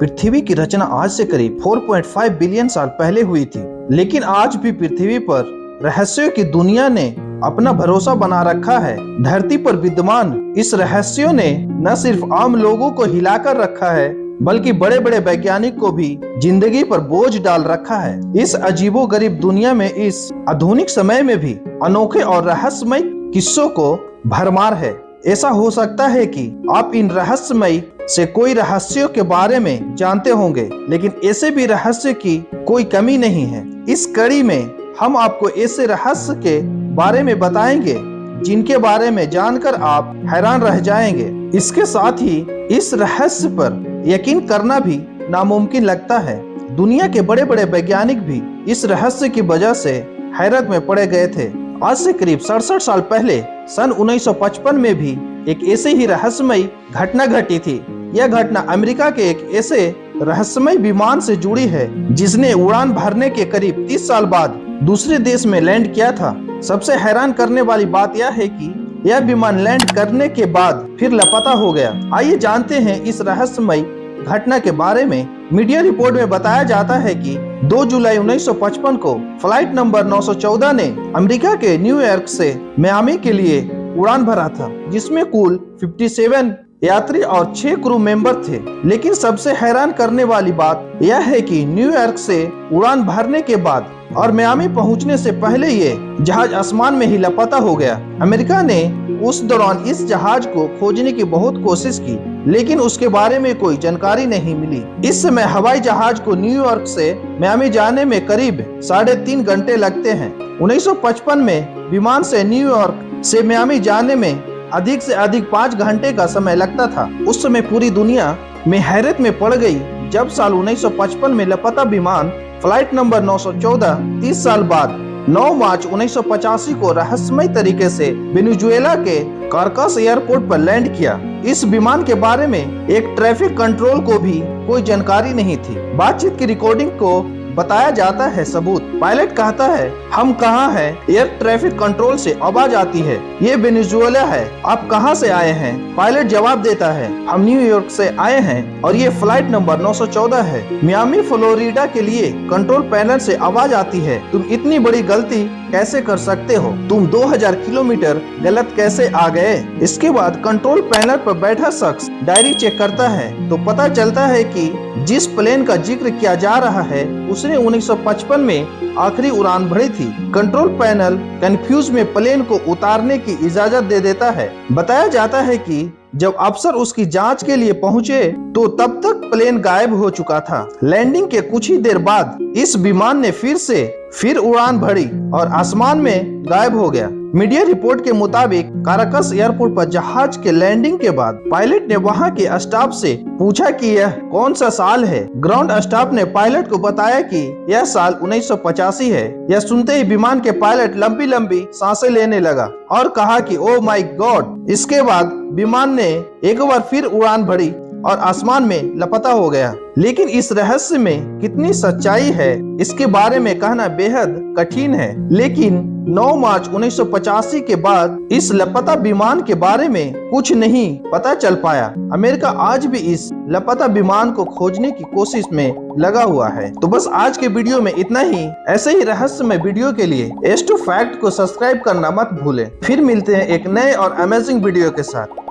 पृथ्वी की रचना आज से करीब 4.5 बिलियन साल पहले हुई थी, लेकिन आज भी पृथ्वी पर रहस्यों की दुनिया ने अपना भरोसा बना रखा है। धरती पर विद्यमान इस रहस्यों ने न सिर्फ आम लोगों को हिलाकर रखा है, बल्कि बड़े बड़े वैज्ञानिक को भी जिंदगी पर बोझ डाल रखा है। इस अजीबोगरीब दुनिया में इस आधुनिक समय में भी अनोखे और रहस्यमय किस्सों को भरमार है। ऐसा हो सकता है कि आप इन रहस्यमय से कोई रहस्यों के बारे में जानते होंगे, लेकिन ऐसे भी रहस्य की कोई कमी नहीं है। इस कड़ी में हम आपको ऐसे रहस्य के बारे में बताएंगे जिनके बारे में जानकर आप हैरान रह जाएंगे। इसके साथ ही इस रहस्य पर यकीन करना भी नामुमकिन लगता है। दुनिया के बड़े बड़े वैज्ञानिक भी इस रहस्य की वजह से हैरत में पड़े गए थे। आज से करीब 67 साल पहले सन 1955 में भी एक ऐसे ही रहस्यमय घटना घटी थी। यह घटना अमेरिका के एक ऐसे रहस्यमय विमान से जुड़ी है जिसने उड़ान भरने के करीब 30 साल बाद दूसरे देश में लैंड किया था। सबसे हैरान करने वाली बात यह है कि यह विमान लैंड करने के बाद फिर लापता हो गया। आइए जानते हैं इस रहस्यमय घटना के बारे में। मीडिया रिपोर्ट में बताया जाता है कि 2 जुलाई 1955 को फ्लाइट नंबर 914 ने अमेरिका के न्यूयॉर्क से मियामी के लिए उड़ान भरा था, जिसमें कुल 57 यात्री और 6 क्रू मेंबर थे। लेकिन सबसे हैरान करने वाली बात यह है कि न्यूयॉर्क से उड़ान भरने के बाद और मियामी पहुंचने से पहले ये जहाज आसमान में ही लापता हो गया। अमेरिका ने उस दौरान इस जहाज को खोजने की बहुत कोशिश की, लेकिन उसके बारे में कोई जानकारी नहीं मिली। इस समय हवाई जहाज को न्यूयॉर्क से मियामी जाने में करीब 3.5 घंटे लगते हैं। 1955 में विमान से न्यूयॉर्क से मियामी जाने में अधिक से अधिक 5 घंटे का समय लगता था। उस समय पूरी दुनिया में हैरत में पड़ गई जब साल 1955 में लापता विमान फ्लाइट नंबर 914 30 साल बाद 9 मार्च 1985 को रहस्यमय तरीके से वेनेजुएला के कारकस एयरपोर्ट पर लैंड किया। इस विमान के बारे में एक ट्रैफिक कंट्रोल को भी कोई जानकारी नहीं थी। बातचीत की रिकॉर्डिंग को बताया जाता है सबूत। पायलट कहता है, हम कहाँ हैं? एयर ट्रैफिक कंट्रोल से आवाज आती है, ये वेनेजुएला है, आप कहाँ से आए हैं? पायलट जवाब देता है, हम न्यूयॉर्क से आए हैं और ये फ्लाइट नंबर 914 है। मियामी फ्लोरिडा के लिए कंट्रोल पैनल से आवाज आती है, तुम इतनी बड़ी गलती कैसे कर सकते हो? तुम 2000 किलोमीटर गलत कैसे आ गए? इसके बाद कंट्रोल पैनल पर बैठा शख्स डायरी चेक करता है तो पता चलता है कि जिस प्लेन का जिक्र किया जा रहा है उसने 1955 में आखिरी उड़ान भरी थी। कंट्रोल पैनल कंफ्यूज में प्लेन को उतारने की इजाजत दे देता है। बताया जाता है कि जब अफसर उसकी जांच के लिए पहुंचे तो तब तक प्लेन गायब हो चुका था। लैंडिंग के कुछ ही देर बाद इस विमान ने फिर उड़ान भरी और आसमान में गायब हो गया। मीडिया रिपोर्ट के मुताबिक कारकस एयरपोर्ट पर जहाज के लैंडिंग के बाद पायलट ने वहां के स्टाफ से पूछा कि यह कौन सा साल है। ग्राउंड स्टाफ ने पायलट को बताया कि यह साल 1985 है। यह सुनते ही विमान के पायलट लंबी लंबी सांसें लेने लगा और कहा कि ओ माय गॉड। इसके बाद विमान ने एक बार फिर उड़ान भरी और आसमान में लापता हो गया। लेकिन इस रहस्य में कितनी सच्चाई है इसके बारे में कहना बेहद कठिन है। लेकिन 9 मार्च 1985 के बाद इस लापता विमान के बारे में कुछ नहीं पता चल पाया। अमेरिका आज भी इस लापता विमान को खोजने की कोशिश में लगा हुआ है। तो बस आज के वीडियो में इतना ही। ऐसे ही रहस्यमय वीडियो के लिए एस टू फैक्ट को सब्सक्राइब करना मत भूलें। फिर मिलते हैं एक नए और अमेजिंग वीडियो के साथ।